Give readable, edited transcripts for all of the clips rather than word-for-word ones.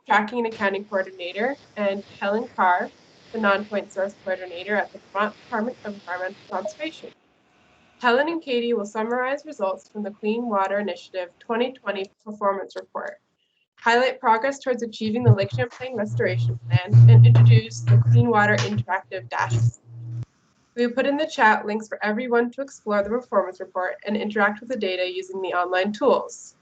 Tracking and Accounting Coordinator, and Helen Carr, the Non-Point Source Coordinator at the Vermont Department of Environmental Conservation. Helen and Katie will summarize results from the Clean Water Initiative 2020 Performance Report, highlight progress towards achieving the Lake Champlain Restoration Plan, and introduce the Clean Water Interactive Dashboard. We will put in the chat links for everyone to explore the performance report and interact with the data using the online tools.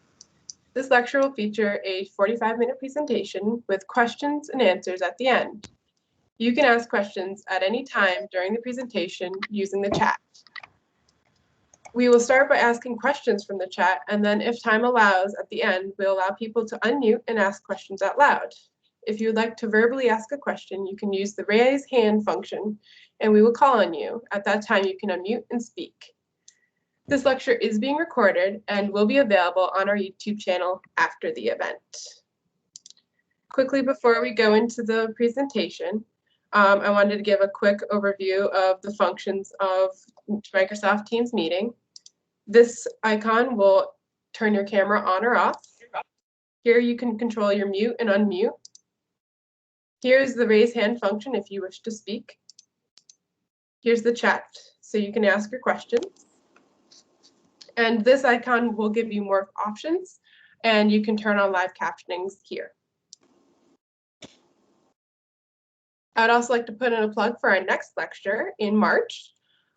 This lecture will feature a 45-minute presentation with questions and answers at the end. You can ask questions at any time during the presentation using the chat. We will start by asking questions from the chat, and then if time allows, at the end, we'll allow people to unmute and ask questions out loud. If you would like to verbally ask a question, you can use the raise hand function, and we will call on you. At that time, you can unmute and speak. This lecture is being recorded and will be available on our YouTube channel after the event. Quickly, before we go into the presentation, I wanted to give a quick overview of the functions of Microsoft Teams meeting. This icon will turn your camera on or off. Here you can control your mute and unmute. Here's the raise hand function if you wish to speak. Here's the chat, so you can ask your questions. And this icon will give you more options, and you can turn on live captionings here. I'd also like to put in a plug for our next lecture in March.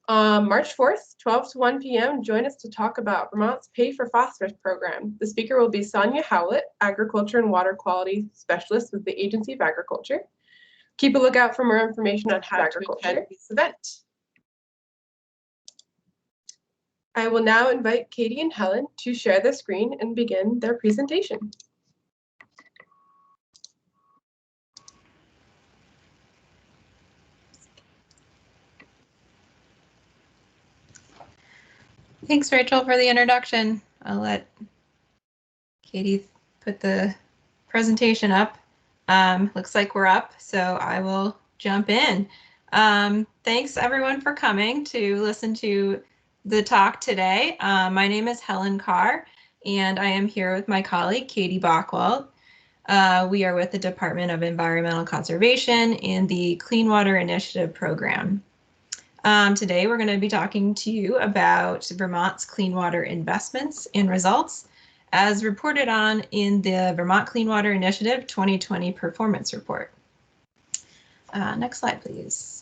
March 4th, 12 to 1 p.m., join us to talk about Vermont's Pay for Phosphorus program. The speaker will be Sonia Howlett, Agriculture and Water Quality Specialist with the Agency of Agriculture. Keep a lookout for more information on how to attend this event. I will now invite Katie and Helen to share their screen and begin their presentation. Thanks, Rachel, for the introduction. I'll let Katie put the presentation up. Looks like we're up, so I will jump in. Thanks, everyone, for coming to listen to the talk today. My name is Helen Carr, and I am here with my colleague, Katie Bockwoldt. We are with the Department of Environmental Conservation in the Clean Water Initiative program. Today, we're going to be talking to you about Vermont's clean water investments and results as reported on in the Vermont Clean Water Initiative 2020 Performance Report. Next slide, please.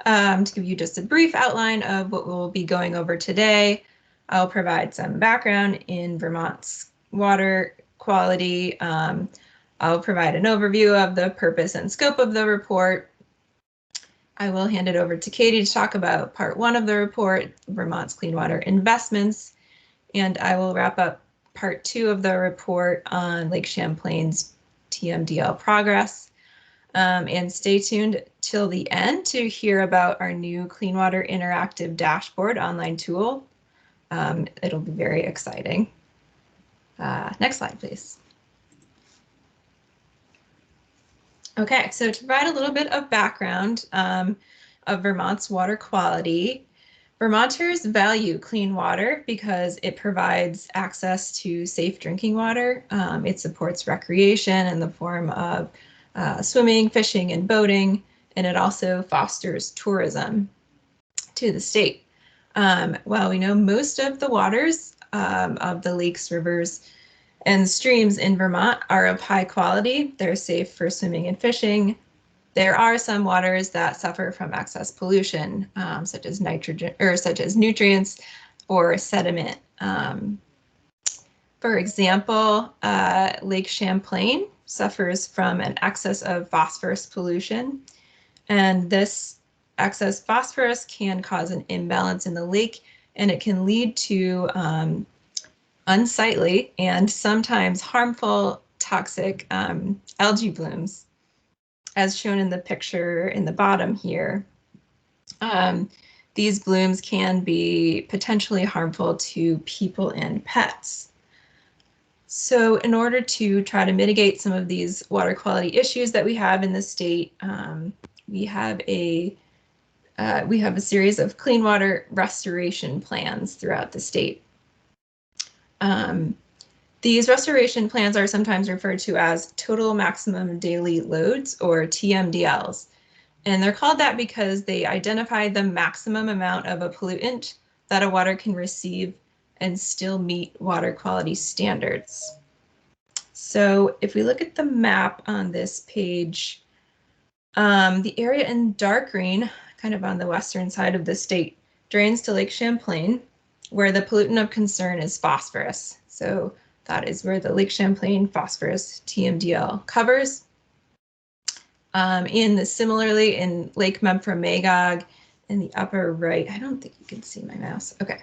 To give you just a brief outline of what we'll be going over today, I'll provide some background in Vermont's water quality. I'll provide an overview of the purpose and scope of the report. I will hand it over to Katie to talk about part one of the report, Vermont's clean water investments, and I will wrap up part two of the report on Lake Champlain's TMDL progress. And stay tuned till the end to hear about our new Clean Water Interactive Dashboard online tool. It'll be very exciting. Next slide, please. Okay, so to provide a little bit of background of Vermont's water quality, Vermonters value clean water because it provides access to safe drinking water. It supports recreation in the form of swimming, fishing, and boating, and it also fosters tourism to the state. While we know most of the waters of the lakes, rivers, and streams in Vermont are of high quality, they're safe for swimming and fishing, there are some waters that suffer from excess pollution, such as nitrogen or such as nutrients or sediment. For example, Lake Champlain suffers from an excess of phosphorus pollution, and this excess phosphorus can cause an imbalance in the lake, and it can lead to unsightly and sometimes harmful toxic algae blooms, as shown in the picture in the bottom here. These blooms can be potentially harmful to people and pets. So in order to try to mitigate some of these water quality issues that we have in the state, we have a series of clean water restoration plans throughout the state. These restoration plans are sometimes referred to as total maximum daily loads, or TMDLs. And they're called that because they identify the maximum amount of a pollutant that a water can receive and still meet water quality standards. So if we look at the map on this page, the area in dark green, kind of on the western side of the state, drains to Lake Champlain, where the pollutant of concern is phosphorus. So that is where the Lake Champlain phosphorus TMDL covers. Similarly in Lake Memphremagog in the upper right, I don't think you can see my mouse. Okay,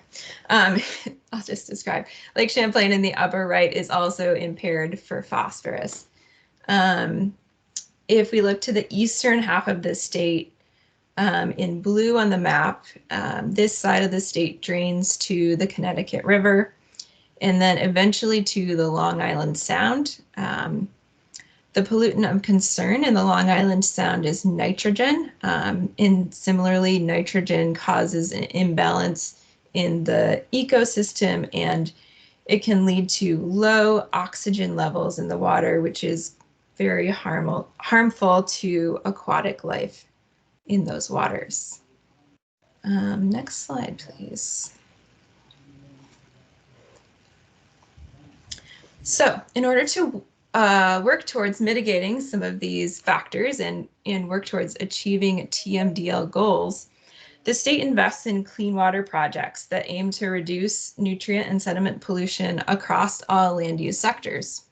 I'll just describe. Lake Champlain in the upper right is also impaired for phosphorus. If we look to the eastern half of the state, in blue on the map, this side of the state drains to the Connecticut River and then eventually to the Long Island Sound. The pollutant of concern in the Long Island Sound is nitrogen. And similarly, nitrogen causes an imbalance in the ecosystem, and it can lead to low oxygen levels in the water, which is very harmful to aquatic life in those waters. Next slide, please. So in order to work towards mitigating some of these factors and work towards achieving TMDL goals, the state invests in clean water projects that aim to reduce nutrient and sediment pollution across all land use sectors.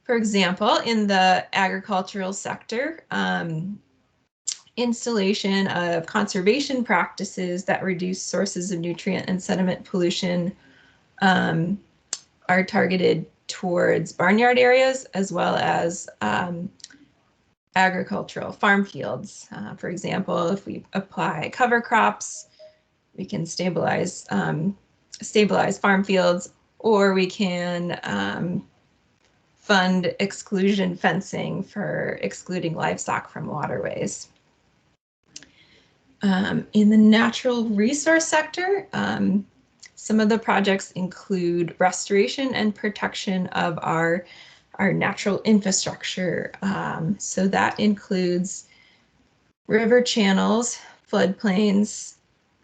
For example, in the agricultural sector, installation of conservation practices that reduce sources of nutrient and sediment pollution are targeted towards barnyard areas as well as agricultural farm fields. For example, if we apply cover crops, we can stabilize farm fields, or we can fund exclusion fencing for excluding livestock from waterways. In the natural resource sector, some of the projects include restoration and protection of our natural infrastructure. So that includes river channels, floodplains,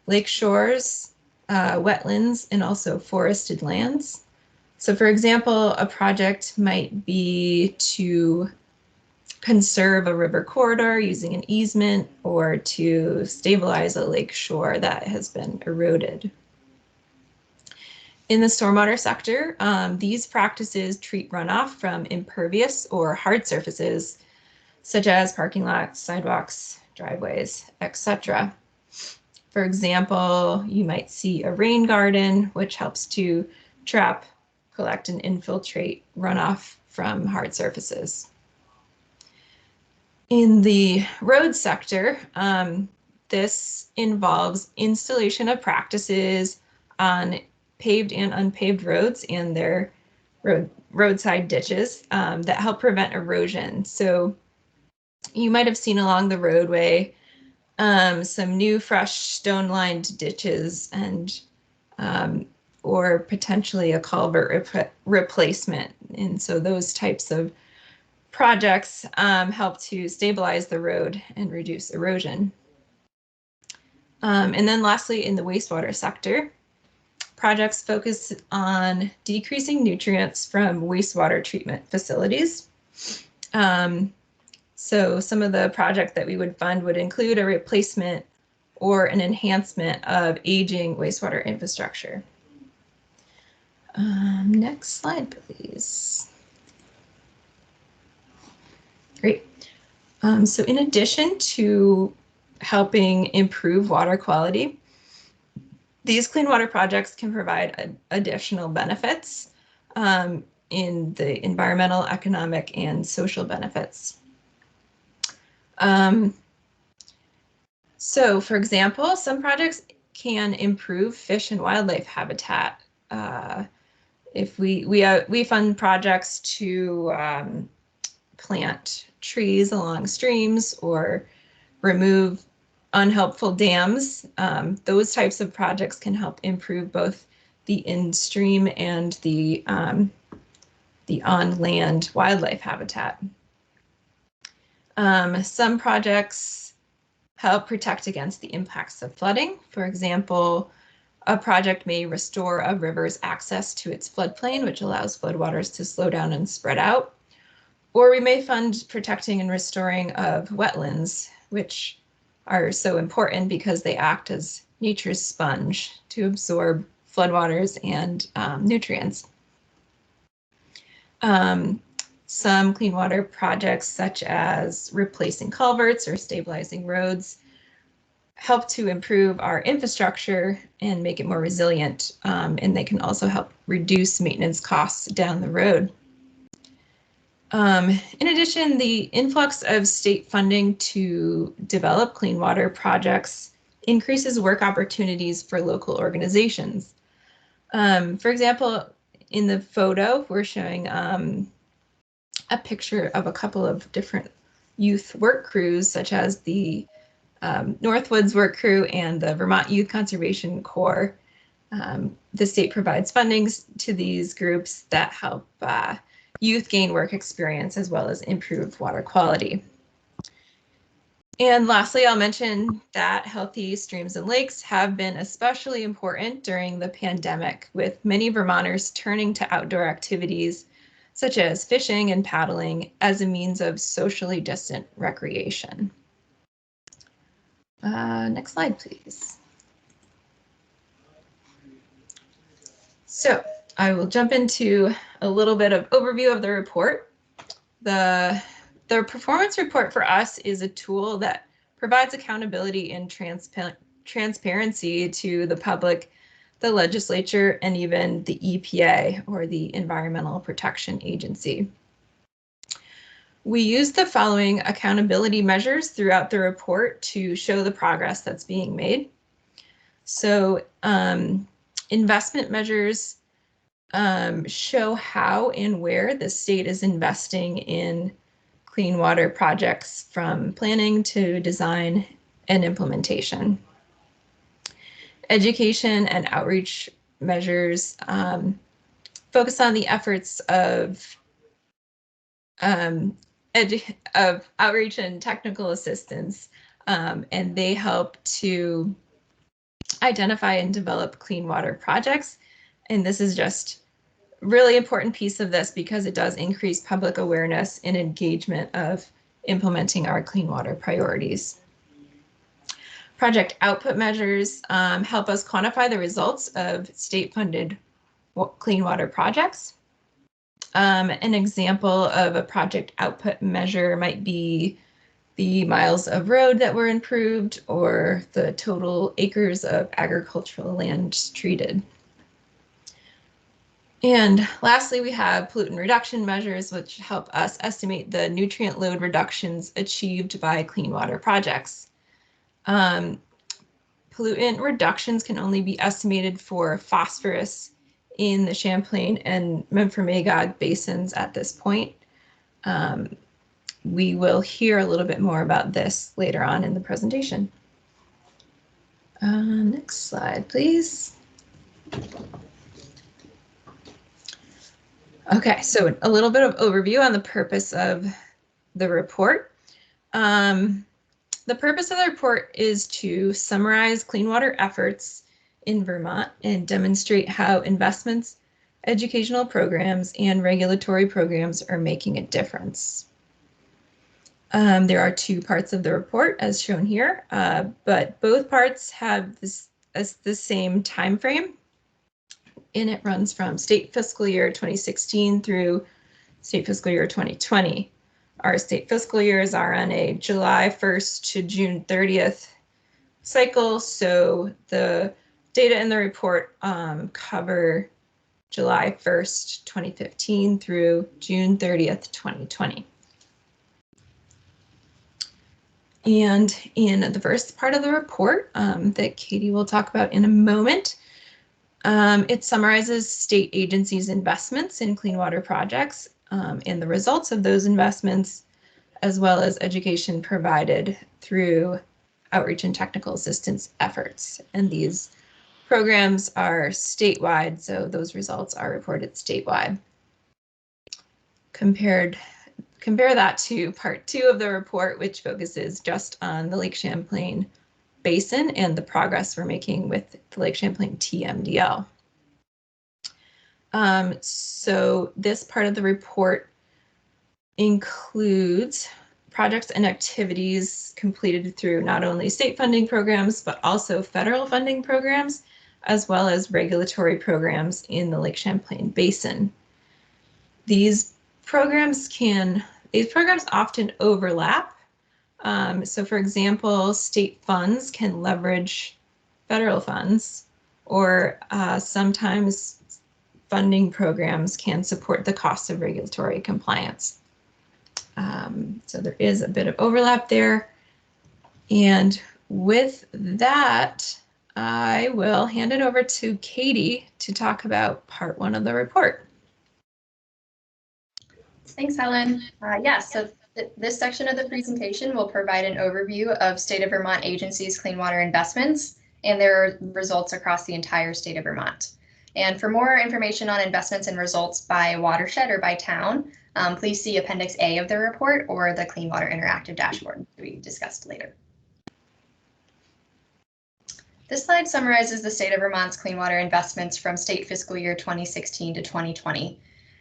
lake shores, wetlands, and also forested lands. So for example, a project might be to conserve a river corridor using an easement, or to stabilize a lake shore that has been eroded. In the stormwater sector, these practices treat runoff from impervious or hard surfaces, such as parking lots, sidewalks, driveways, etc. For example, you might see a rain garden, which helps to trap, collect, and infiltrate runoff from hard surfaces. In the road sector, this involves installation of practices on paved and unpaved roads and their roadside ditches that help prevent erosion. So you might have seen along the roadway some new fresh stone-lined ditches and or potentially a culvert replacement. And so those types of projects help to stabilize the road and reduce erosion. And then lastly, in the wastewater sector, projects focus on decreasing nutrients from wastewater treatment facilities. So some of the projects that we would fund would include a replacement or an enhancement of aging wastewater infrastructure. Next slide, please. Great. So in addition to helping improve water quality, these clean water projects can provide additional benefits in the environmental, economic, and social benefits. So for example, some projects can improve fish and wildlife habitat. If we fund projects to plant trees along streams or remove unhelpful dams, those types of projects can help improve both the in-stream and the on-land wildlife habitat. Some projects help protect against the impacts of flooding. For example, a project may restore a river's access to its floodplain, which allows floodwaters to slow down and spread out. Or we may fund protecting and restoring of wetlands, which are so important because they act as nature's sponge to absorb floodwaters and nutrients. Some clean water projects, such as replacing culverts or stabilizing roads, help to improve our infrastructure and make it more resilient, and they can also help reduce maintenance costs down the road. In addition, the influx of state funding to develop clean water projects increases work opportunities for local organizations. For example, in the photo, we're showing a picture of a couple of different youth work crews, such as the Northwoods Work Crew and the Vermont Youth Conservation Corps. The state provides funding to these groups that help youth gain work experience as well as improve water quality. And lastly, I'll mention that healthy streams and lakes have been especially important during the pandemic, with many Vermonters turning to outdoor activities such as fishing and paddling as a means of socially distant recreation. Next slide, please. So I will jump into a little bit of overview of the report. The performance report for us is a tool that provides accountability and transparency to the public, the legislature, and even the EPA, or the Environmental Protection Agency. We use the following accountability measures throughout the report to show the progress that's being made. So investment measures show how and where the state is investing in clean water projects, from planning to design and implementation. Education and outreach measures focus on the efforts of outreach and technical assistance, and they help to identify and develop clean water projects. And this is just a really important piece of this because it does increase public awareness and engagement of implementing our clean water priorities. Project output measures help us quantify the results of state-funded clean water projects. An example of a project output measure might be the miles of road that were improved or the total acres of agricultural land treated. And lastly, we have pollutant reduction measures, which help us estimate the nutrient load reductions achieved by clean water projects. Pollutant reductions can only be estimated for phosphorus in the Champlain and Memphremagog basins at this point. We will hear a little bit more about this later on in the presentation. Next slide, please. Okay, so a little bit of overview on the purpose of the report. The purpose of the report is to summarize clean water efforts in Vermont and demonstrate how investments, educational programs, and regulatory programs are making a difference. There are two parts of the report as shown here, but both parts have the same time frame, and it runs from state fiscal year 2016 through state fiscal year 2020. Our state fiscal years are on a July 1st to June 30th cycle, so the data in the report cover July 1st, 2015 through June 30th, 2020. And in the first part of the report that Katie will talk about in a moment, it summarizes state agencies' investments in clean water projects and the results of those investments, as well as education provided through outreach and technical assistance efforts. And these programs are statewide, so those results are reported statewide. Compare that to part 2 of the report, which focuses just on the Lake Champlain Basin and the progress we're making with the Lake Champlain TMDL. So this part of the report includes projects and activities completed through not only state funding programs, but also federal funding programs, as well as regulatory programs in the Lake Champlain Basin. These programs often overlap. So for example, state funds can leverage federal funds, or sometimes funding programs can support the cost of regulatory compliance. So there is a bit of overlap there. And with that, I will hand it over to Katie to talk about part 1 of the report. Thanks, Helen. So this section of the presentation will provide an overview of State of Vermont agencies' clean water investments and their results across the entire state of Vermont. And for more information on investments and results by watershed or by town, please see Appendix A of the report or the Clean Water Interactive Dashboard we discussed later. This slide summarizes the State of Vermont's clean water investments from state fiscal year 2016 to 2020.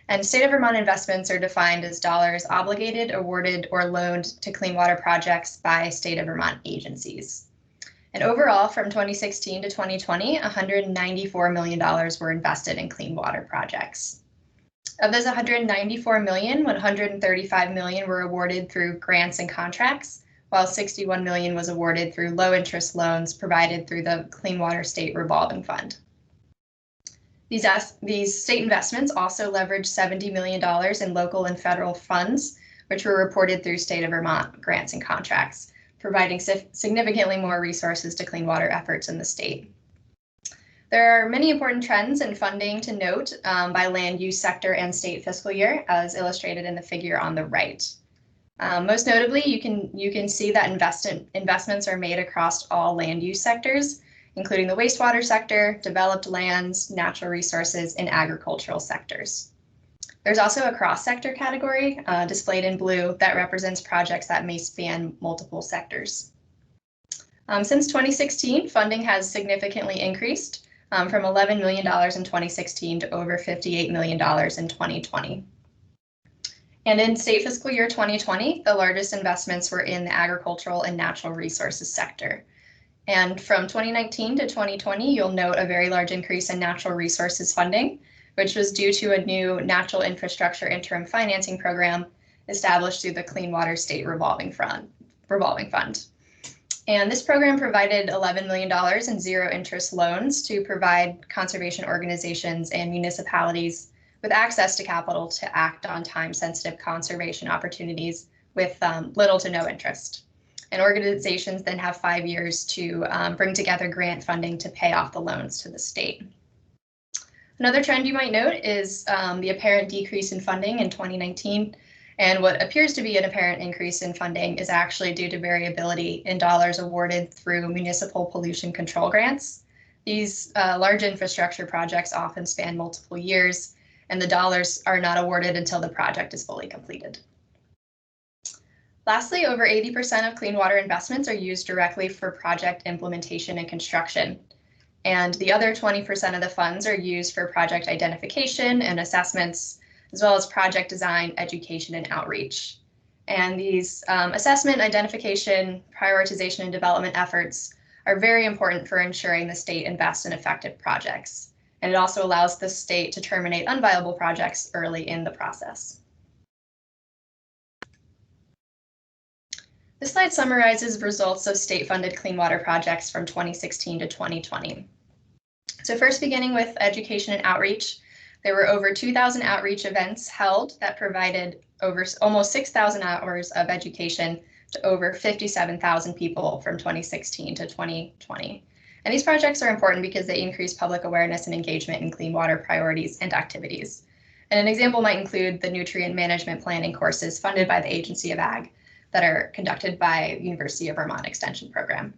And State of Vermont investments are defined as dollars obligated, awarded, or loaned to clean water projects by State of Vermont agencies. And overall, from 2016 to 2020, $194 million were invested in clean water projects. Of those $194 million, $135 million were awarded through grants and contracts, while $61 million was awarded through low-interest loans provided through the Clean Water State Revolving Fund. These state investments also leveraged $70 million in local and federal funds, which were reported through State of Vermont grants and contracts, providing significantly more resources to clean water efforts in the state. There are many important trends in funding to note by land use sector and state fiscal year, as illustrated in the figure on the right. Most notably, you can see that investments are made across all land use sectors, including the wastewater sector, developed lands, natural resources, and agricultural sectors. There's also a cross-sector category displayed in blue that represents projects that may span multiple sectors. Since 2016, funding has significantly increased from $11 million in 2016 to over $58 million in 2020. And in state fiscal year 2020, the largest investments were in the agricultural and natural resources sector. And from 2019 to 2020, you'll note a very large increase in natural resources funding, which was due to a new natural infrastructure interim financing program established through the Clean Water State Revolving Fund. And this program provided $11 million in zero interest loans to provide conservation organizations and municipalities with access to capital to act on time-sensitive conservation opportunities with little to no interest. And organizations then have 5 years to bring together grant funding to pay off the loans to the state. Another trend you might note is the apparent decrease in funding in 2019. And what appears to be an apparent increase in funding is actually due to variability in dollars awarded through municipal pollution control grants. These large infrastructure projects often span multiple years, and the dollars are not awarded until the project is fully completed. Lastly, over 80% of clean water investments are used directly for project implementation and construction. And the other 20% of the funds are used for project identification and assessments, as well as project design, education, and outreach. And these assessment, identification, prioritization, and development efforts are very important for ensuring the state invests in effective projects. And it also allows the state to terminate unviable projects early in the process. This slide summarizes results of state-funded clean water projects from 2016 to 2020. So first, beginning with education and outreach, there were over 2,000 outreach events held that provided over almost 6,000 hours of education to over 57,000 people from 2016 to 2020. And these projects are important because they increase public awareness and engagement in clean water priorities and activities. And an example might include the nutrient management planning courses funded by the Agency of Ag that are conducted by University of Vermont Extension Program.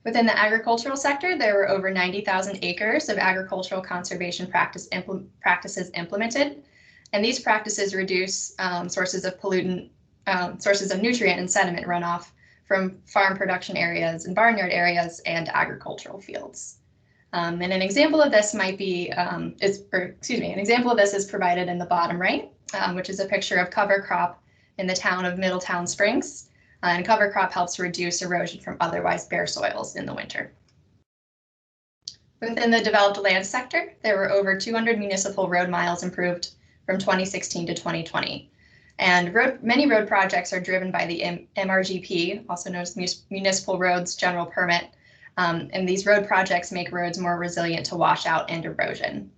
Within the agricultural sector, there were over 90,000 acres of agricultural conservation practices implemented, and these practices reduce sources of nutrient and sediment runoff from farm production areas and barnyard areas and agricultural fields. And an example of this is provided in the bottom right, which is a picture of cover crop in the town of Middletown Springs. And cover crop helps reduce erosion from otherwise bare soils in the winter. Within the developed land sector, there were over 200 municipal road miles improved from 2016 to 2020. And many road projects are driven by the MRGP, also known as Municipal Roads General Permit. And these road projects make roads more resilient to washout and erosion.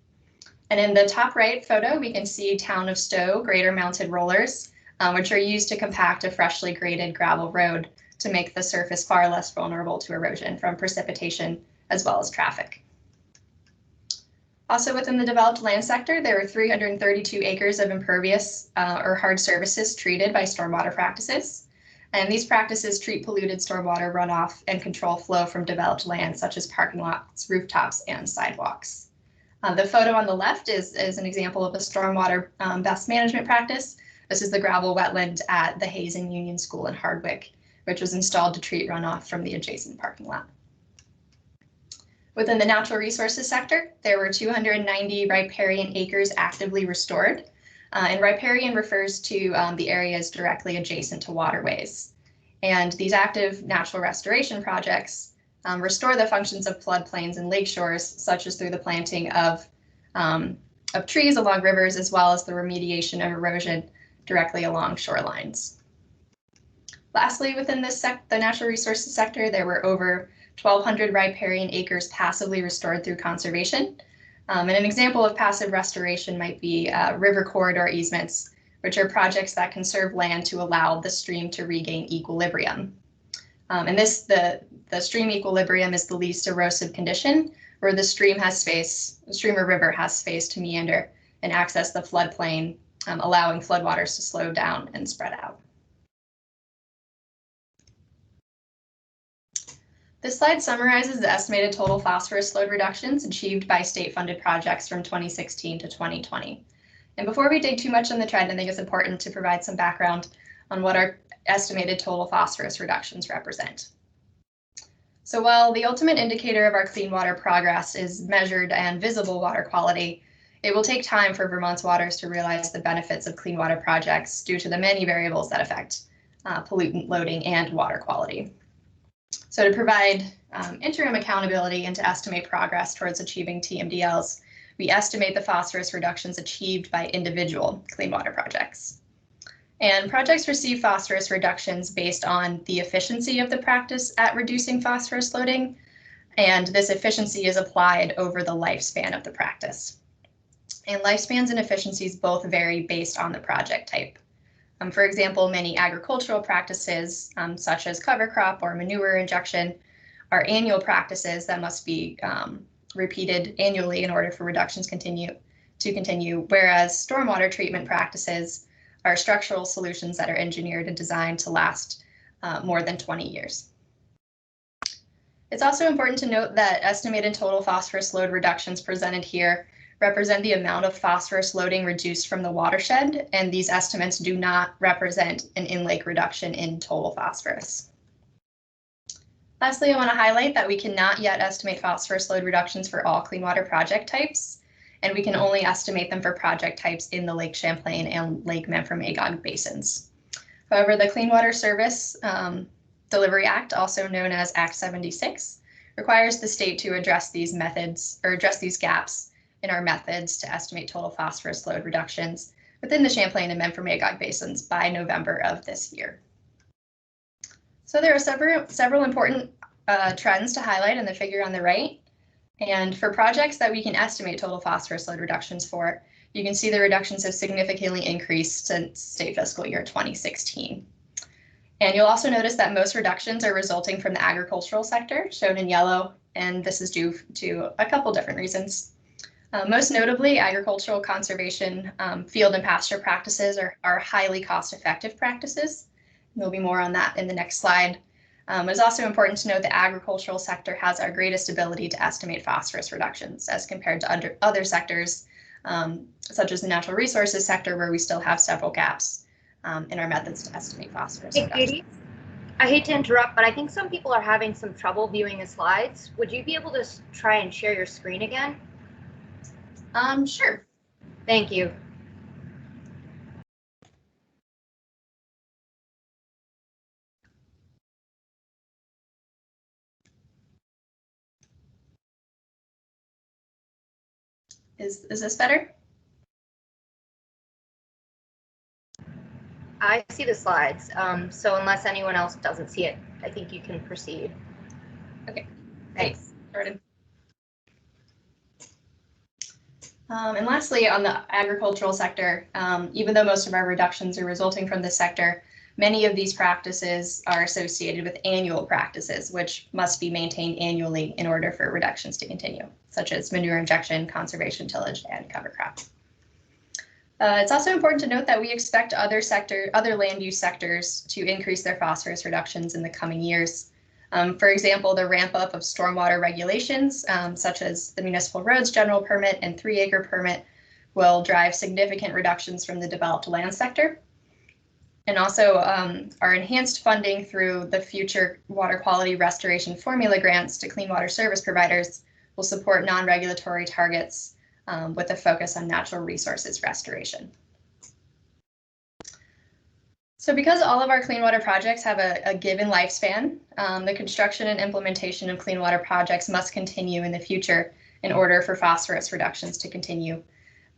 And in the top right photo, we can see Town of Stowe grader mounted rollers, which are used to compact a freshly graded gravel road to make the surface far less vulnerable to erosion from precipitation as well as traffic. Also within the developed land sector, there were 332 acres of impervious or hard surfaces treated by stormwater practices. And these practices treat polluted stormwater runoff and control flow from developed land, such as parking lots, rooftops, and sidewalks. The photo on the left is an example of a stormwater best management practice. This is the gravel wetland at the Hazen Union School in Hardwick, which was installed to treat runoff from the adjacent parking lot. Within the natural resources sector, there were 290 riparian acres actively restored. And riparian refers to the areas directly adjacent to waterways. And these active natural restoration projects restore the functions of floodplains and lake shores, such as through the planting of trees along rivers, as well as the remediation of erosion directly along shorelines. Lastly, within the natural resources sector, there were over 1,200 riparian acres passively restored through conservation. And an example of passive restoration might be river corridor easements, which are projects that conserve land to allow the stream to regain equilibrium. And the stream equilibrium is the least erosive condition, where the stream or river has space to meander and access the floodplain, allowing floodwaters to slow down and spread out. This slide summarizes the estimated total phosphorus load reductions achieved by state-funded projects from 2016 to 2020. And before we dig too much on the trend, I think it's important to provide some background on what our estimated total phosphorus reductions represent. So while the ultimate indicator of our clean water progress is measured and visible water quality, it will take time for Vermont's waters to realize the benefits of clean water projects due to the many variables that affect pollutant loading and water quality. So to provide interim accountability and to estimate progress towards achieving TMDLs, we estimate the phosphorus reductions achieved by individual clean water projects. And projects receive phosphorus reductions based on the efficiency of the practice at reducing phosphorus loading, and this efficiency is applied over the lifespan of the practice. And lifespans and efficiencies both vary based on the project type. For example, many agricultural practices, such as cover crop or manure injection, are annual practices that must be repeated annually in order for reductions to continue, whereas stormwater treatment practices are structural solutions that are engineered and designed to last more than 20 years. It's also important to note that estimated total phosphorus load reductions presented here represent the amount of phosphorus loading reduced from the watershed, and these estimates do not represent an in-lake reduction in total phosphorus. Lastly, I want to highlight that we cannot yet estimate phosphorus load reductions for all clean water project types, and we can only estimate them for project types in the Lake Champlain and Lake Memphremagog basins. However, the Clean Water Service Delivery Act, also known as Act 76, requires the state to address these gaps in our methods to estimate total phosphorus load reductions within the Champlain and Memphremagog basins by November of this year. So there are several important trends to highlight in the figure on the right. And for projects that we can estimate total phosphorus load reductions for, you can see the reductions have significantly increased since state fiscal year 2016. And you'll also notice that most reductions are resulting from the agricultural sector, shown in yellow, and this is due to a couple different reasons. Most notably, agricultural conservation field and pasture practices are highly cost-effective practices. And there'll be more on that in the next slide. It's also important to note the agricultural sector has our greatest ability to estimate phosphorus reductions as compared to other sectors, such as the natural resources sector, where we still have several gaps in our methods to estimate phosphorus reductions. Katie, I hate to interrupt, but I think some people are having some trouble viewing the slides. Would you be able to try and share your screen again? Sure. Thank you. Is this better? I see the slides, so unless anyone else doesn't see it, I think you can proceed. Okay, Thanks. Jordan. And lastly, on the agricultural sector, even though most of our reductions are resulting from this sector, many of these practices are associated with annual practices, which must be maintained annually in order for reductions to continue, such as manure injection, conservation tillage, and cover crop. It's also important to note that we expect other land use sectors to increase their phosphorus reductions in the coming years. For example, the ramp up of stormwater regulations, such as the municipal roads general permit and 3-acre permit, will drive significant reductions from the developed land sector. And also our enhanced funding through the future water quality restoration formula grants to clean water service providers will support non-regulatory targets with a focus on natural resources restoration. So because all of our clean water projects have a given lifespan, the construction and implementation of clean water projects must continue in the future in order for phosphorus reductions to continue.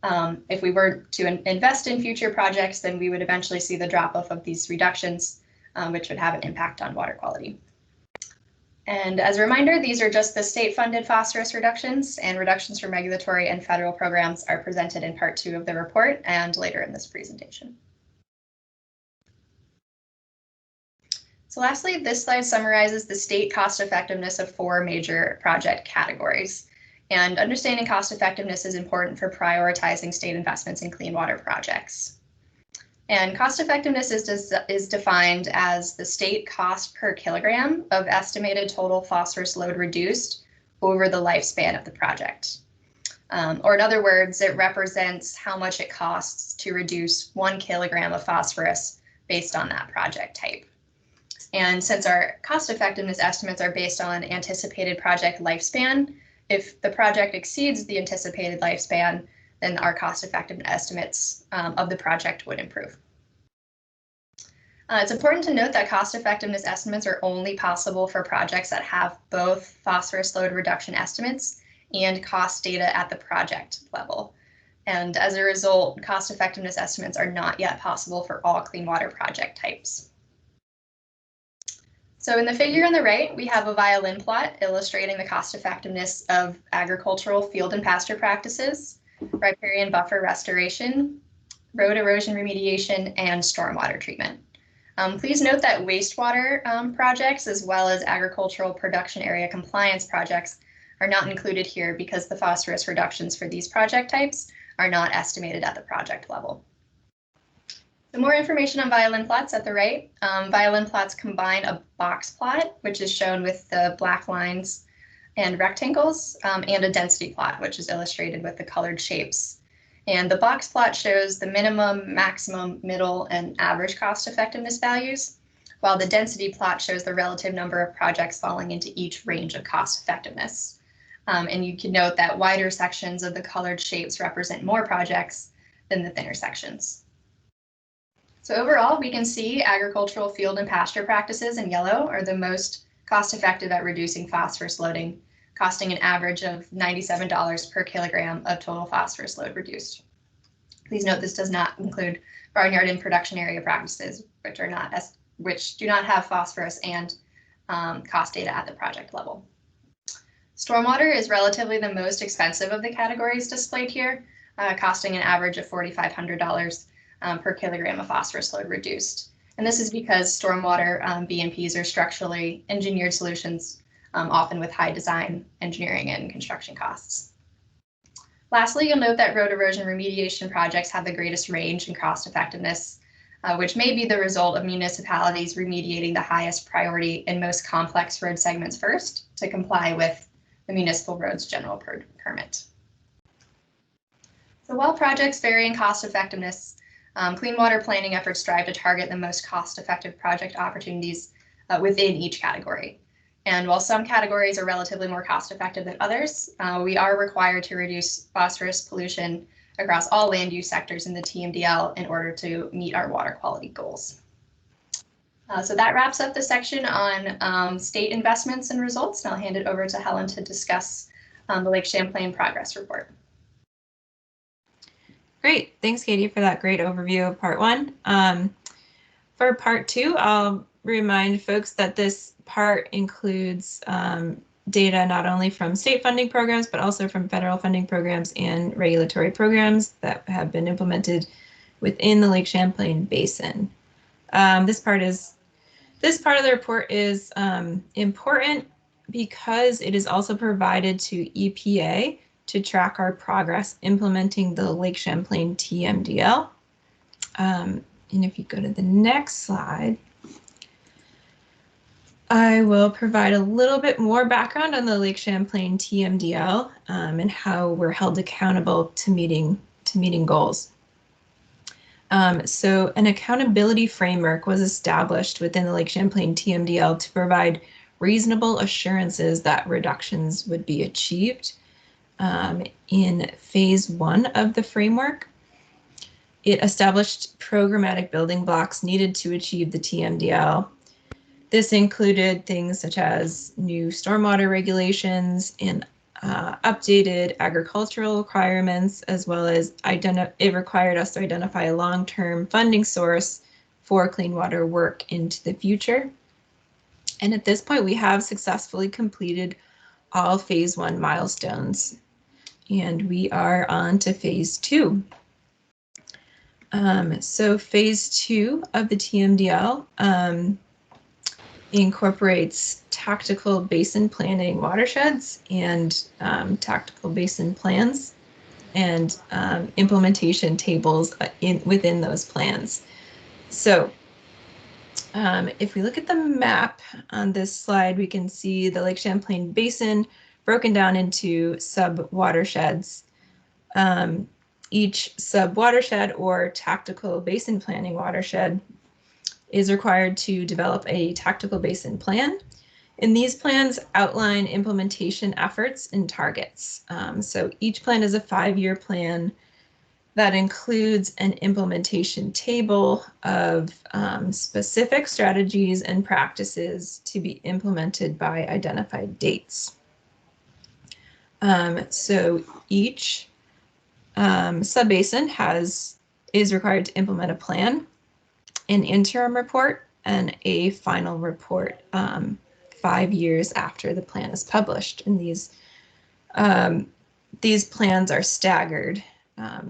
If we were to invest in future projects, then we would eventually see the drop off of these reductions, which would have an impact on water quality. And as a reminder, these are just the state-funded phosphorus reductions, and reductions from regulatory and federal programs are presented in part 2 of the report and later in this presentation. So lastly, this slide summarizes the state cost effectiveness of 4 major project categories. And understanding cost effectiveness is important for prioritizing state investments in clean water projects. And cost effectiveness is defined as the state cost per kilogram of estimated total phosphorus load reduced over the lifespan of the project. Or in other words, it represents how much it costs to reduce 1 kilogram of phosphorus based on that project type. And since our cost effectiveness estimates are based on anticipated project lifespan, if the project exceeds the anticipated lifespan, then our cost effectiveness estimates of the project would improve. It's important to note that cost effectiveness estimates are only possible for projects that have both phosphorus load reduction estimates and cost data at the project level. And as a result, cost effectiveness estimates are not yet possible for all clean water project types. So in the figure on the right, we have a violin plot illustrating the cost effectiveness of agricultural field and pasture practices, riparian buffer restoration, road erosion remediation, and stormwater treatment. Please note that wastewater projects, as well as agricultural production area compliance projects, are not included here because the phosphorus reductions for these project types are not estimated at the project level. The more information on violin plots at the right. Violin plots combine a box plot, which is shown with the black lines and rectangles, and a density plot, which is illustrated with the colored shapes. And the box plot shows the minimum, maximum, middle, and average cost effectiveness values, while the density plot shows the relative number of projects falling into each range of cost effectiveness. And you can note that wider sections of the colored shapes represent more projects than the thinner sections. So overall, we can see agricultural field and pasture practices in yellow are the most cost effective at reducing phosphorus loading, costing an average of $97 per kilogram of total phosphorus load reduced. Please note this does not include barnyard and production area practices, which do not have phosphorus and cost data at the project level. Stormwater is relatively the most expensive of the categories displayed here, costing an average of $4,500 per kilogram of phosphorus load reduced. And this is because stormwater BMPs are structurally engineered solutions, often with high design, engineering, and construction costs. Lastly, you'll note that road erosion remediation projects have the greatest range and cost effectiveness, which may be the result of municipalities remediating the highest priority and most complex road segments first to comply with the municipal roads general permit. So while projects vary in cost effectiveness, clean water planning efforts strive to target the most cost-effective project opportunities within each category. And while some categories are relatively more cost-effective than others, we are required to reduce phosphorus pollution across all land use sectors in the TMDL in order to meet our water quality goals. So that wraps up the section on state investments and results, and I'll hand it over to Helen to discuss the Lake Champlain progress report. Great, thanks Katie for that great overview of part one. For part two, I'll remind folks that this part includes data not only from state funding programs, but also from federal funding programs and regulatory programs that have been implemented within the Lake Champlain Basin. This part of the report is important because it is also provided to EPA to track our progress implementing the Lake Champlain TMDL. And if you go to the next slide, I will provide a little bit more background on the Lake Champlain TMDL and how we're held accountable to meeting goals. So an accountability framework was established within the Lake Champlain TMDL to provide reasonable assurances that reductions would be achieved. In phase one of the framework, it established programmatic building blocks needed to achieve the TMDL. This included things such as new stormwater regulations and updated agricultural requirements, as well as it required us to identify a long-term funding source for clean water work into the future. And at this point, we have successfully completed all phase one milestones. And we are on to phase two. So phase two of the TMDL incorporates tactical basin planning watersheds and tactical basin plans and implementation tables within those plans. So if we look at the map on this slide, we can see the Lake Champlain Basin broken down into sub-watersheds. Each sub-watershed or tactical basin planning watershed is required to develop a tactical basin plan. And these plans outline implementation efforts and targets. So each plan is a 5-year plan that includes an implementation table of specific strategies and practices to be implemented by identified dates. So each subbasin is required to implement a plan, an interim report, and a final report 5 years after the plan is published. And these plans are staggered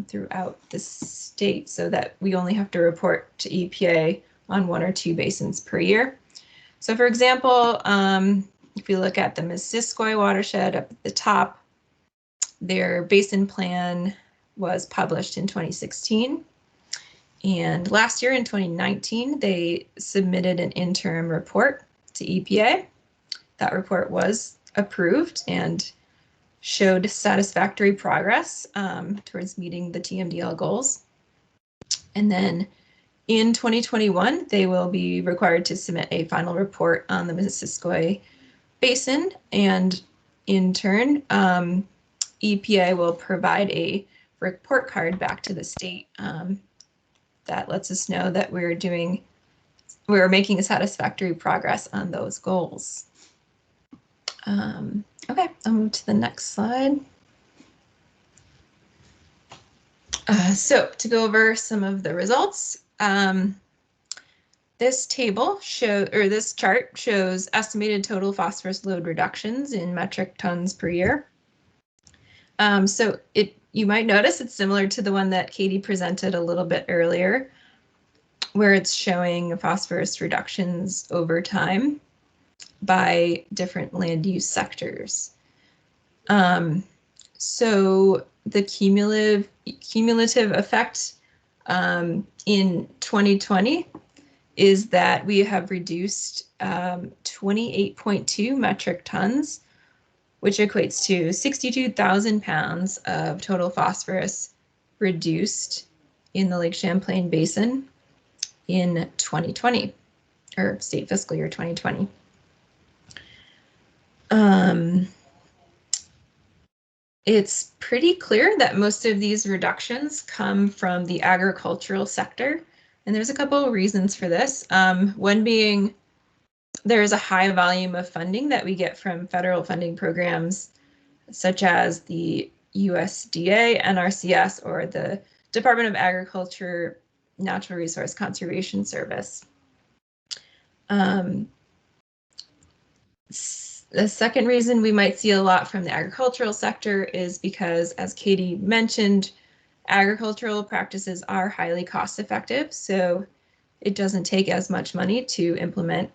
throughout the state so that we only have to report to EPA on 1 or 2 basins per year. So for example, if you look at the Missisquoi watershed up at the top, their basin plan was published in 2016. And last year in 2019, they submitted an interim report to EPA. That report was approved and showed satisfactory progress towards meeting the TMDL goals. And then in 2021, they will be required to submit a final report on the Missisquoi Basin, and in turn, EPA will provide a report card back to the state that lets us know that we're making satisfactory progress on those goals. Okay, I'll move to the next slide. So to go over some of the results, this chart shows estimated total phosphorus load reductions in metric tons per year. So you might notice it's similar to the one that Katie presented a little bit earlier, where it's showing phosphorus reductions over time by different land use sectors. So the cumulative effect in 2020 is that we have reduced 28.2 metric tons, which equates to 62,000 pounds of total phosphorus reduced in the Lake Champlain Basin in 2020, or state fiscal year 2020. It's pretty clear that most of these reductions come from the agricultural sector, and there's a couple of reasons for this. One being there is a high volume of funding that we get from federal funding programs such as the USDA, NRCS, or the Department of Agriculture Natural Resource Conservation Service. The second reason we might see a lot from the agricultural sector is because, as Katie mentioned, agricultural practices are highly cost effective, so it doesn't take as much money to implement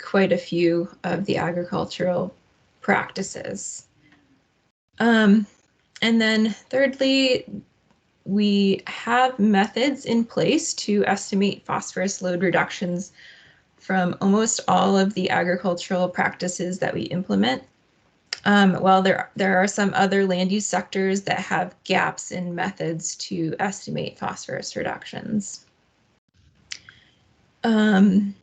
quite a few of the agricultural practices. And then thirdly, we have methods in place to estimate phosphorus load reductions from almost all of the agricultural practices that we implement. While there are some other land use sectors that have gaps in methods to estimate phosphorus reductions. One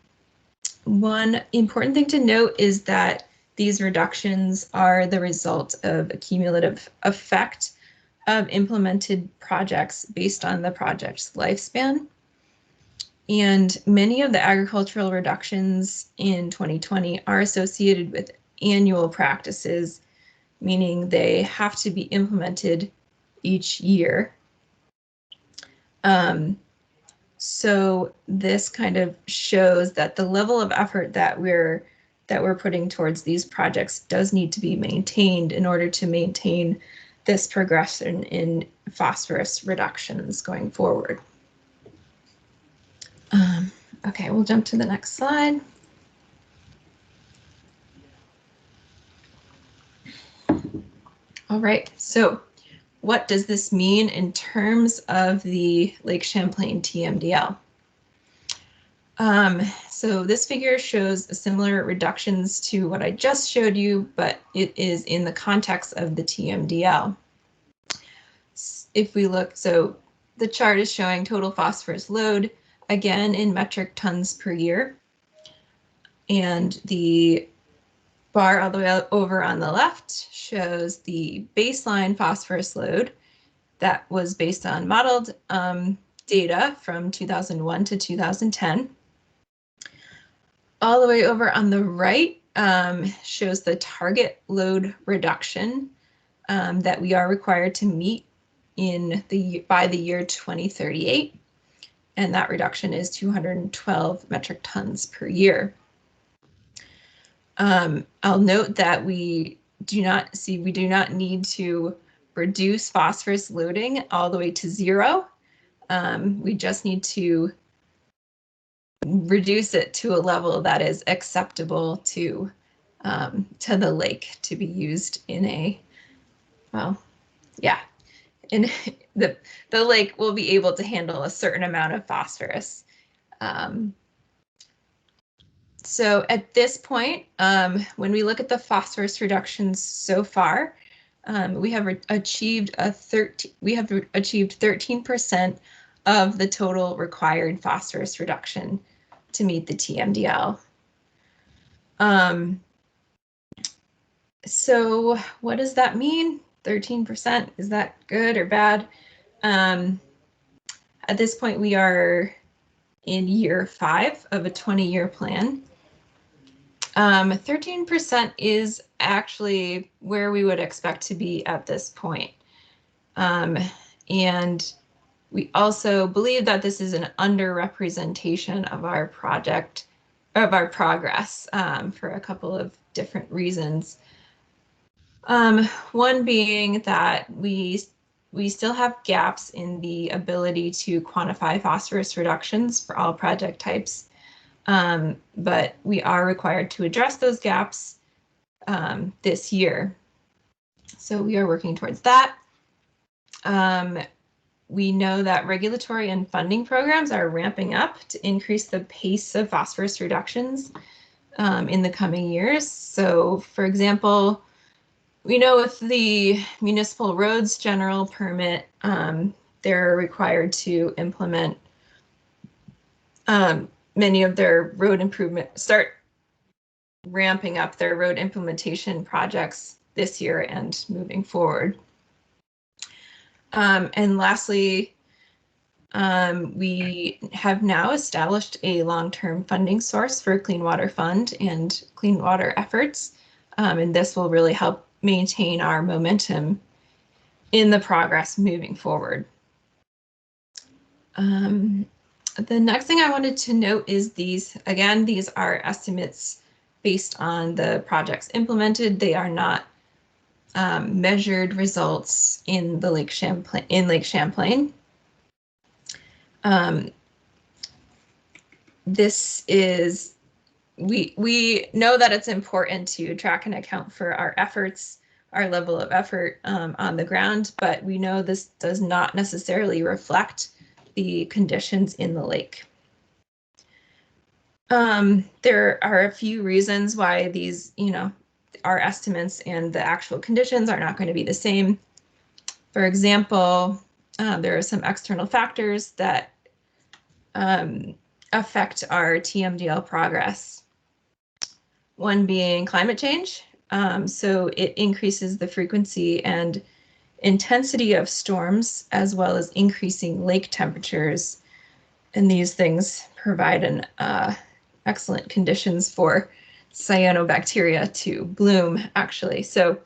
important thing to note is that these reductions are the result of a cumulative effect of implemented projects based on the project's lifespan. And many of the agricultural reductions in 2020 are associated with annual practices, meaning they have to be implemented each year. So this kind of shows that the level of effort that we're putting towards these projects does need to be maintained in order to maintain this progression in phosphorus reductions going forward. Okay, we'll jump to the next slide. All right, so what does this mean in terms of the Lake Champlain TMDL? So this figure shows similar reductions to what I just showed you, but it is in the context of the TMDL. If we look, so the chart is showing total phosphorus load, again in metric tons per year. And the bar all the way over on the left shows the baseline phosphorus load that was based on modeled data from 2001 to 2010. All the way over on the right shows the target load reduction that we are required to meet by the year 2038. And that reduction is 212 metric tons per year. I'll note that we do not need to reduce phosphorus loading all the way to zero. We just need to reduce it to a level that is acceptable to the lake to be used in a, well, yeah, in the lake will be able to handle a certain amount of phosphorus. So at this point, when we look at the phosphorus reductions so far, we have achieved 13% of the total required phosphorus reduction to meet the TMDL. So what does that mean? 13%, is that good or bad? At this point, we are in year 5 of a 20-year plan. 13% is actually where we would expect to be at this point. And we also believe that this is an underrepresentation of our progress for a couple of different reasons. One being that we still have gaps in the ability to quantify phosphorus reductions for all project types, but we are required to address those gaps this year. So we are working towards that. We know that regulatory and funding programs are ramping up to increase the pace of phosphorus reductions in the coming years. So, for example, we know with the municipal roads general permit, they're required to implement many of their road start ramping up their road implementation projects this year and moving forward. And lastly, we have now established a long-term funding source for Clean Water Fund and clean water efforts. And this will really help maintain our momentum in the progress moving forward. The next thing I wanted to note is these are estimates based on the projects implemented. They are not measured results in the Lake Champlain. This is, we know that it's important to track and account for our efforts, our level of effort on the ground, but we know this does not necessarily reflect the conditions in the lake. There are a few reasons why these, our estimates and the actual conditions are not going to be the same. For example, there are some external factors that affect our TMDL progress. One being climate change. So it increases the frequency and intensity of storms, as well as increasing lake temperatures. And these things provide an excellent conditions for cyanobacteria to bloom, actually. So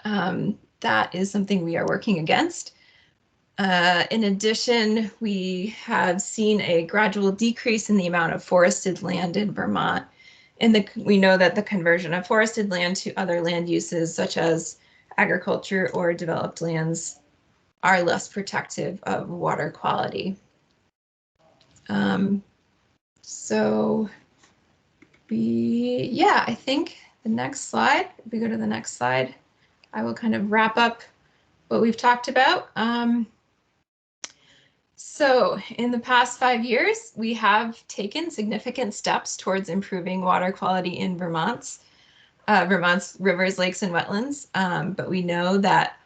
that is something we are working against. In addition, we have seen a gradual decrease in the amount of forested land in Vermont. And we know that the conversion of forested land to other land uses, such as agriculture or developed lands, are less protective of water quality. I think the next slide, if we go to the next slide, I will kind of wrap up what we've talked about. So in the past 5 years, we have taken significant steps towards improving water quality in Vermont's rivers, lakes, and wetlands. But we know that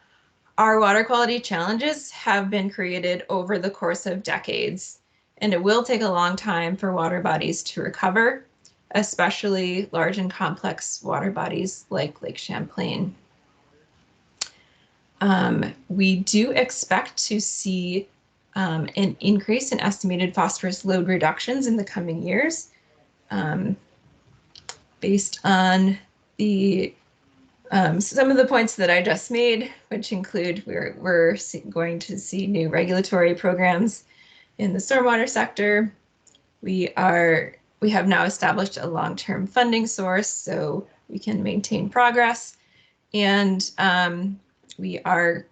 our water quality challenges have been created over the course of decades, and it will take a long time for water bodies to recover, especially large and complex water bodies like Lake Champlain. We do expect to see an increase in estimated phosphorus load reductions in the coming years, based on the some of the points that I just made, which include we're going to see new regulatory programs in the stormwater sector. We have now established a long-term funding source so we can maintain progress, and we are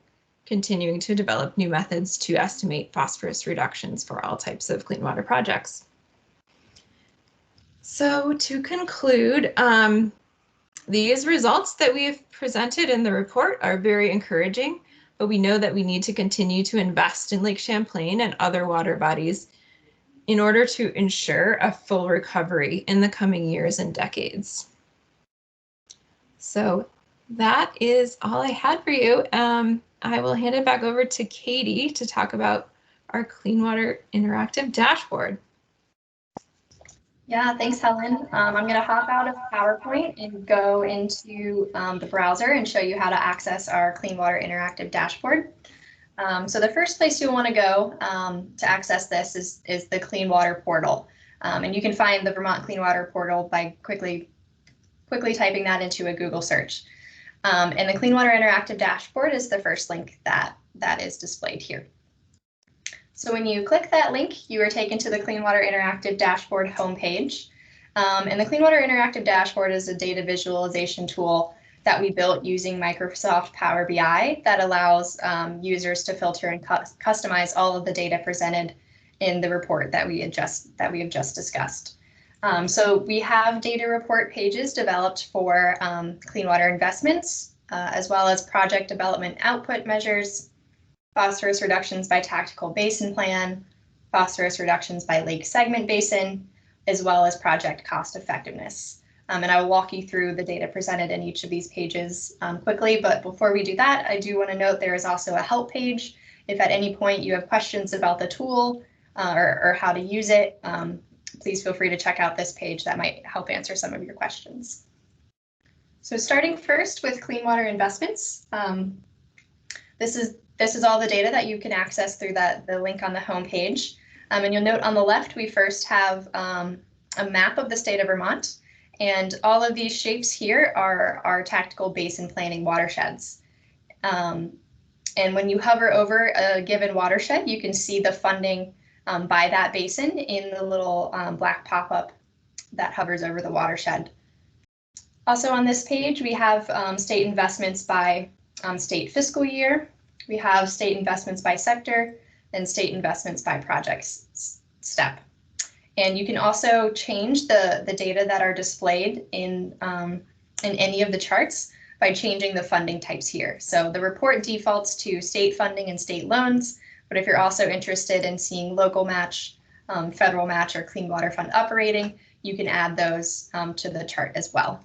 continuing to develop new methods to estimate phosphorus reductions for all types of clean water projects. So to conclude, these results that we have presented in the report are very encouraging, but we know that we need to continue to invest in Lake Champlain and other water bodies in order to ensure a full recovery in the coming years and decades. So that is all I had for you. I will hand it back over to Katie to talk about our Clean Water Interactive Dashboard. Yeah, thanks, Helen. I'm going to hop out of PowerPoint and go into the browser and show you how to access our Clean Water Interactive Dashboard. So the first place you want to go to access this is the Clean Water portal. And you can find the Vermont Clean Water portal by quickly typing that into a Google search. And the Clean Water Interactive Dashboard is the first link that is displayed here. So when you click that link, you are taken to the Clean Water Interactive Dashboard homepage. And the Clean Water Interactive Dashboard is a data visualization tool that we built using Microsoft Power BI that allows users to filter and customize all of the data presented in the report that we have just discussed. So we have data report pages developed for clean water investments, as well as project development output measures, phosphorus reductions by tactical basin plan, phosphorus reductions by lake segment basin, as well as project cost effectiveness. And I will walk you through the data presented in each of these pages quickly, but before we do that, I do want to note there is also a help page. If at any point you have questions about the tool or how to use it, please feel free to check out this page that might help answer some of your questions. So starting first with clean water investments, this is all the data that you can access through the link on the home page. And you'll note on the left, we first have a map of the state of Vermont. And all of these shapes here are our tactical basin planning watersheds. And when you hover over a given watershed, you can see the funding by that basin in the little black pop-up that hovers over the watershed. Also on this page, we have state investments by state fiscal year. We have state investments by sector and state investments by project step. And you can also change the data that are displayed in any of the charts by changing the funding types here. So the report defaults to state funding and state loans, but if you're also interested in seeing local match, federal match, or Clean Water Fund operating, you can add those to the chart as well.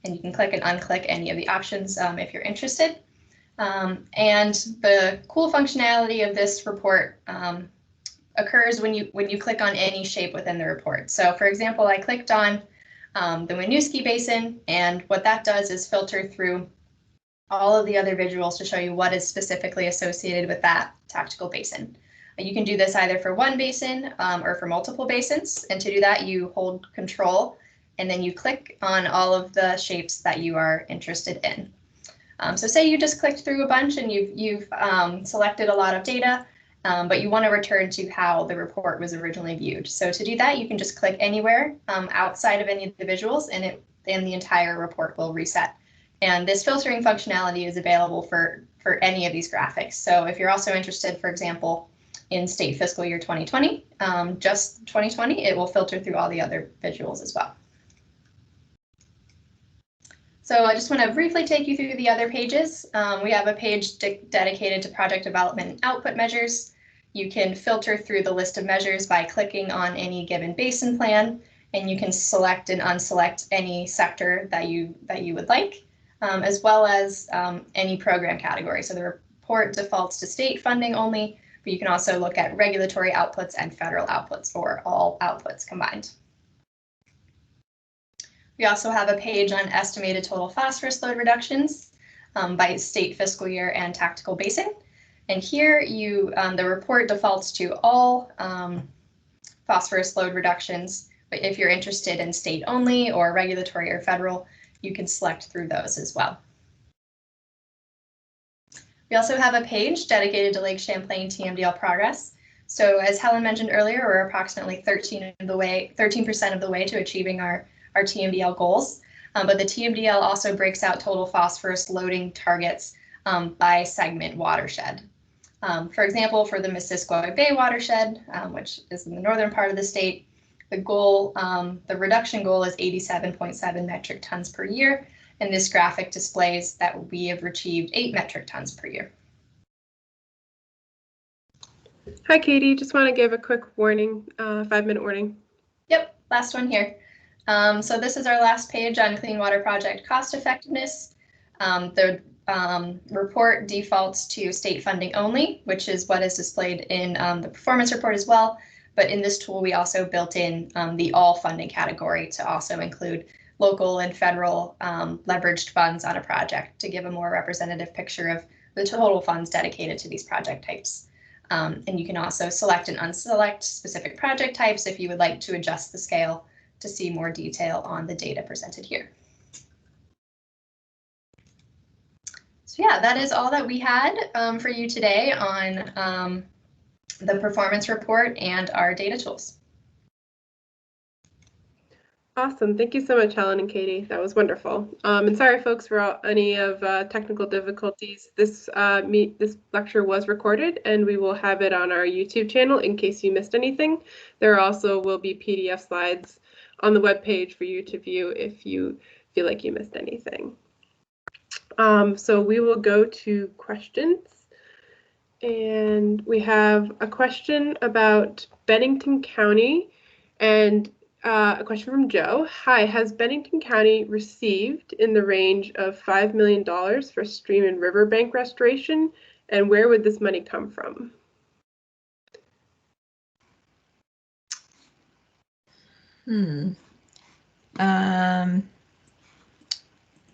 And you can click and unclick any of the options if you're interested. And the cool functionality of this report occurs when you click on any shape within the report. So for example, I clicked on the Winooski Basin, and what that does is filter through all of the other visuals to show you what is specifically associated with that tactical basin. You can do this either for one basin or for multiple basins, and to do that you hold Control and then you click on all of the shapes that you are interested in. So say you just clicked through a bunch and you've selected a lot of data, but you want to return to how the report was originally viewed. So to do that, you can just click anywhere outside of any of the visuals, and the entire report will reset. And this filtering functionality is available for any of these graphics. So if you're also interested, for example, in state fiscal year 2020, just 2020, it will filter through all the other visuals as well. So I just want to briefly take you through the other pages. We have a page dedicated to project development and output measures. You can filter through the list of measures by clicking on any given basin plan, and you can select and unselect any sector that you would like, as well as any program category. So the report defaults to state funding only, but you can also look at regulatory outputs and federal outputs, or all outputs combined. We also have a page on estimated total phosphorus load reductions by state fiscal year and tactical basin. And here the report defaults to all phosphorus load reductions, but if you're interested in state only or regulatory or federal, you can select through those as well. We also have a page dedicated to Lake Champlain TMDL progress. So as Helen mentioned earlier, we're approximately 13% of the way to achieving our TMDL goals, but the TMDL also breaks out total phosphorus loading targets by segment watershed. For example, for the Missisquoi Bay watershed, which is in the northern part of the state, the reduction goal is 87.7 metric tons per year, and this graphic displays that we have achieved 8 metric tons per year. Hi, Katie. Just want to give a quick warning, 5-minute warning. Yep, last one here. So this is our last page on Clean Water Project cost effectiveness. The report defaults to state funding only, which is what is displayed in the performance report as well. But in this tool, we also built in the all funding category to also include local and federal leveraged funds on a project to give a more representative picture of the total funds dedicated to these project types. And you can also select and unselect specific project types if you would like to adjust the scale to see more detail on the data presented here. So yeah, that is all that we had for you today on the performance report and our data tools. Awesome. Thank you so much, Helen and Katie. That was wonderful. And sorry, folks, for any of technical difficulties. This lecture was recorded, and we will have it on our YouTube channel in case you missed anything. There also will be PDF slides on the webpage for you to view if you feel like you missed anything. So we will go to questions. And we have a question about Bennington County and a question from Joe. Hi, has Bennington County received in the range of $5 million for stream and riverbank restoration? And where would this money come from?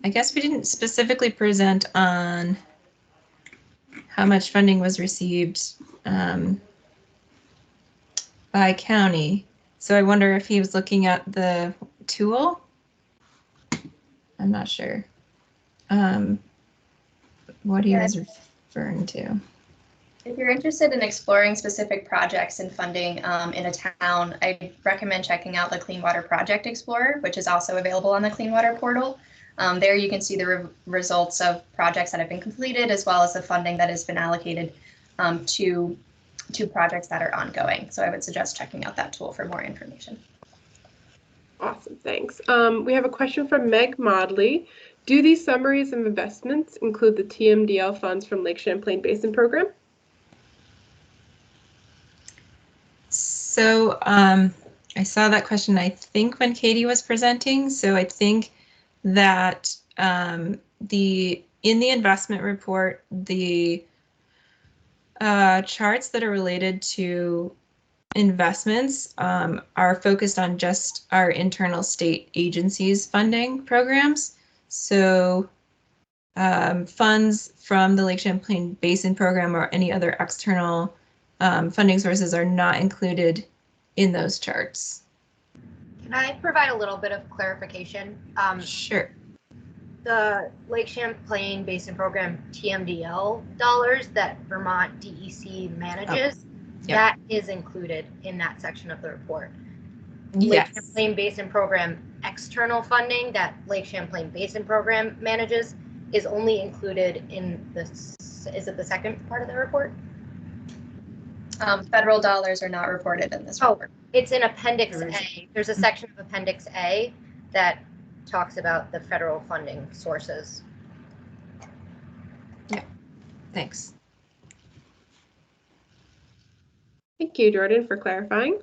I guess we didn't specifically present on how much funding was received by county. So I wonder if he was looking at the tool. I'm not sure what he was referring to. If you're interested in exploring specific projects and funding in a town, I recommend checking out the Clean Water Project Explorer, which is also available on the Clean Water portal. There you can see the results of projects that have been completed, as well as the funding that has been allocated to projects that are ongoing. So I would suggest checking out that tool for more information. Awesome, thanks. We have a question from Meg Modley. Do these summaries of investments include the TMDL funds from Lake Champlain Basin program? So I saw that question, I think, when Katie was presenting. So I think that in the investment report, the charts that are related to investments are focused on just our internal state agencies funding programs. So funds from the Lake Champlain Basin program or any other external funding sources are not included in those charts. Can I provide a little bit of clarification? Sure. The Lake Champlain Basin Program TMDL dollars that Vermont DEC manages, that is included in that section of the report. Lake Champlain Basin Program external funding that Lake Champlain Basin Program manages is only included in this. Is it the second part of the report? Federal dollars are not reported in this report. It's in Appendix A. There's a section of Appendix A that talks about the federal funding sources. Yeah, thanks. Thank you, Jordan, for clarifying.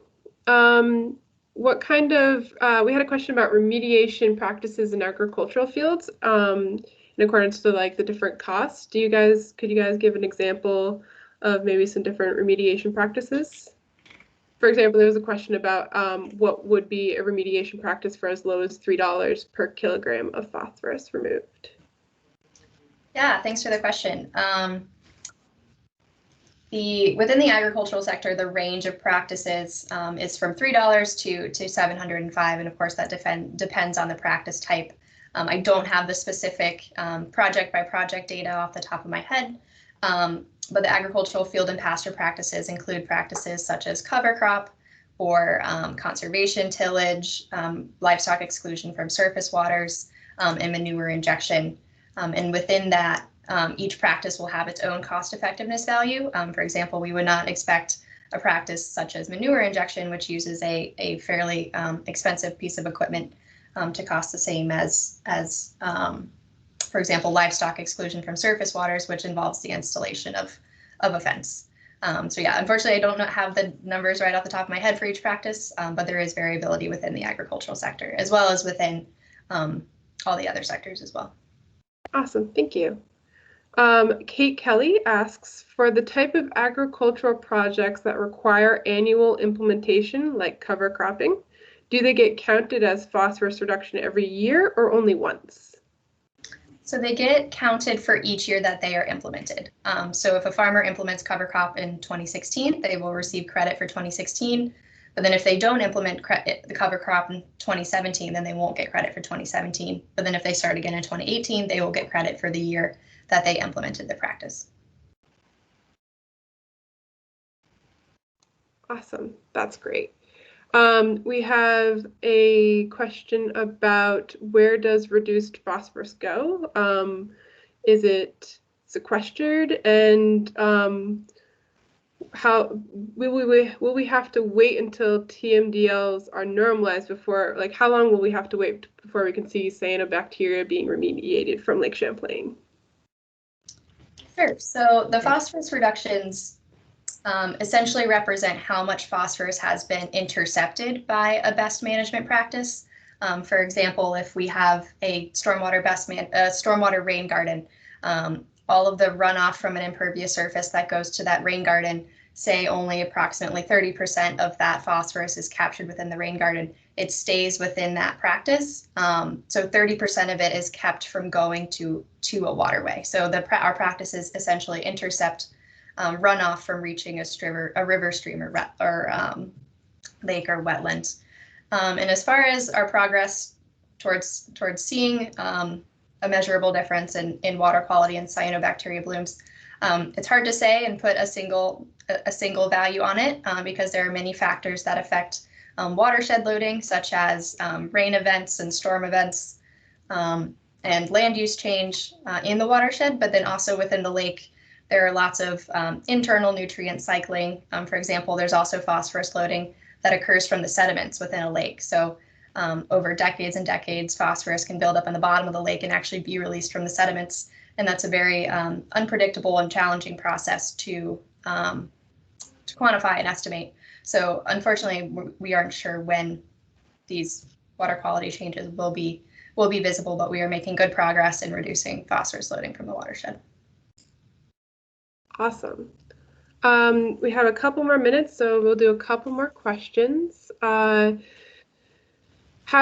What kind of, we had a question about remediation practices in agricultural fields in accordance to like the different costs. Could you guys give an example of maybe some different remediation practices? For example, there was a question about what would be a remediation practice for as low as $3 per kilogram of phosphorus removed? Yeah, thanks for the question. Within the agricultural sector, the range of practices is from $3 to $705, and of course that depends on the practice type. I don't have the specific project by project data off the top of my head, but the agricultural field and pasture practices include practices such as cover crop or conservation tillage, livestock exclusion from surface waters, and manure injection. And within that, each practice will have its own cost effectiveness value. For example, we would not expect a practice such as manure injection, which uses a fairly expensive piece of equipment, to cost the same as for example, livestock exclusion from surface waters, which involves the installation of a fence. So yeah, unfortunately, I don't have the numbers right off the top of my head for each practice, but there is variability within the agricultural sector, as well as within all the other sectors as well. Awesome, thank you. Kate Kelly asks, for the type of agricultural projects that require annual implementation, like cover cropping, do they get counted as phosphorus reduction every year or only once? So they get counted for each year that they are implemented. So if a farmer implements cover crop in 2016, they will receive credit for 2016. But then if they don't implement the cover crop in 2017, then they won't get credit for 2017. But then if they start again in 2018, they will get credit for the year that they implemented the practice. Awesome, that's great. We have a question about where does reduced phosphorus go? Is it sequestered, and how will we have to wait until TMDLs are normalized before, like how long will we have to wait before we can see cyanobacteria being remediated from Lake Champlain? Sure. So the phosphorus reductions essentially represent how much phosphorus has been intercepted by a best management practice. For example, if we have a stormwater rain garden, all of the runoff from an impervious surface that goes to that rain garden, say only approximately 30% of that phosphorus is captured within the rain garden, it stays within that practice. So 30% of it is kept from going to a waterway. So our practices essentially intercept runoff from reaching a river stream or lake or wetland. And as far as our progress towards seeing a measurable difference in water quality and cyanobacteria blooms, it's hard to say and put a single value on it because there are many factors that affect watershed loading, such as rain events and storm events and land use change in the watershed, but then also within the lake, there are lots of internal nutrient cycling. For example, there's also phosphorus loading that occurs from the sediments within a lake. So over decades and decades, phosphorus can build up in the bottom of the lake and actually be released from the sediments. And that's a very unpredictable and challenging process to quantify and estimate. So unfortunately, we aren't sure when these water quality changes will be visible, but we are making good progress in reducing phosphorus loading from the watershed. Awesome. We have a couple more minutes, so we'll do a couple more questions. How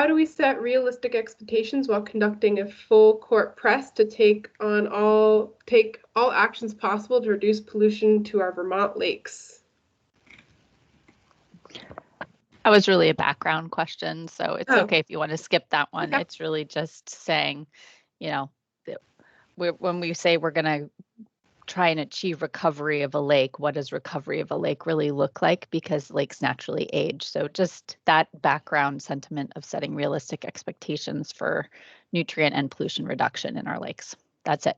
do we set realistic expectations while conducting a full court press to take all actions possible to reduce pollution to our Vermont lakes? That was really a background question, so it's okay if you want to skip that one. Okay. It's really just saying, when we say we're going to try and achieve recovery of a lake, what does recovery of a lake really look like? Because lakes naturally age. So just that background sentiment of setting realistic expectations for nutrient and pollution reduction in our lakes. That's it.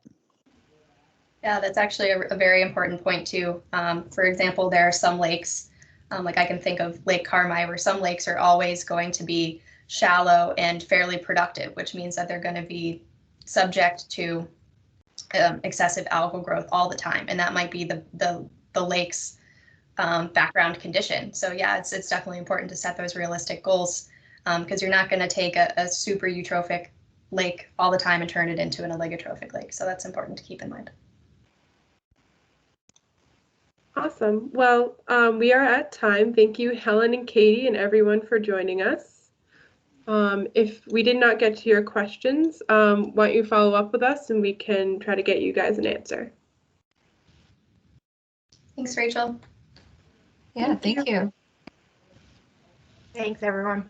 Yeah, that's actually a very important point too. For example, there are some lakes, like I can think of Lake Carr, where some lakes are always going to be shallow and fairly productive, which means that they're going to be subject to excessive algal growth all the time, and that might be the lake's background condition. So yeah, it's definitely important to set those realistic goals because you're not going to take a super eutrophic lake all the time and turn it into an oligotrophic lake. So that's important to keep in mind. Awesome. Well, we are at time. Thank you, Helen and Katie, and everyone for joining us. If we did not get to your questions, why don't you follow up with us and we can try to get you guys an answer. Thanks, Rachel. Yeah, thank you. Thanks, everyone.